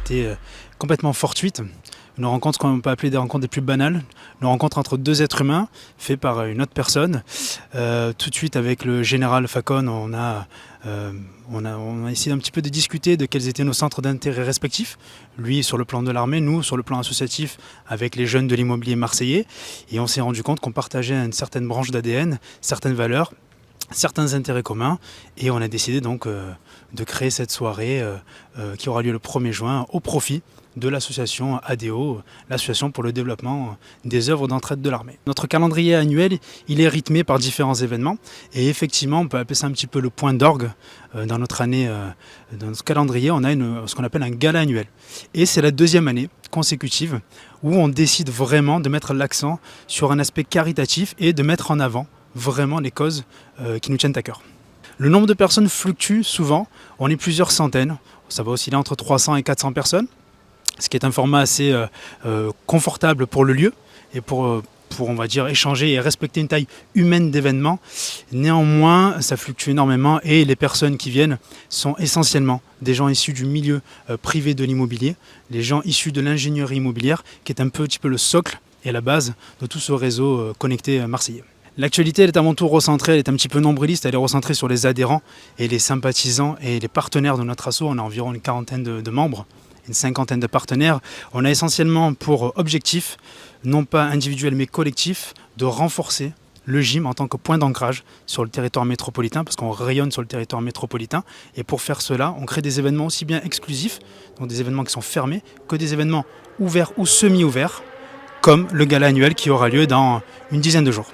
été complètement fortuite. Une rencontre qu'on peut appeler des rencontres des plus banales, une rencontre entre deux êtres humains, fait par une autre personne. Tout de suite avec le général Facon, on a essayé un petit peu de discuter de quels étaient nos centres d'intérêt respectifs. Lui sur le plan de l'armée, nous sur le plan associatif avec les jeunes de l'immobilier marseillais. Et on s'est rendu compte qu'on partageait une certaine branche d'ADN, certaines valeurs, certains intérêts communs, et on a décidé donc de créer cette soirée qui aura lieu le 1er juin au profit de l'association ADO, l'association pour le développement des œuvres d'entraide de l'armée. Notre calendrier annuel, il est rythmé par différents événements, et effectivement on peut appeler ça un petit peu le point d'orgue dans notre année, dans notre calendrier. On a ce qu'on appelle un gala annuel, et c'est la 2e année consécutive où on décide vraiment de mettre l'accent sur un aspect caritatif et de mettre en avant vraiment les causes qui nous tiennent à cœur. Le nombre de personnes fluctue souvent, on est plusieurs centaines, ça va osciller entre 300 et 400 personnes, ce qui est un format assez confortable pour le lieu et pour on va dire échanger et respecter une taille humaine d'événement. Néanmoins, ça fluctue énormément et les personnes qui viennent sont essentiellement des gens issus du milieu privé de l'immobilier, les gens issus de l'ingénierie immobilière qui est un petit peu le socle et la base de tout ce réseau connecté marseillais. L'actualité elle est à mon tour recentrée, elle est un petit peu nombriliste, elle est recentrée sur les adhérents et les sympathisants et les partenaires de notre asso. On a environ une quarantaine de membres, une cinquantaine de partenaires. On a essentiellement pour objectif, non pas individuel mais collectif, de renforcer le gym en tant que point d'ancrage sur le territoire métropolitain, parce qu'on rayonne sur le territoire métropolitain. Et pour faire cela, on crée des événements aussi bien exclusifs, donc des événements qui sont fermés, que des événements ouverts ou semi-ouverts, comme le gala annuel qui aura lieu dans une dizaine de jours.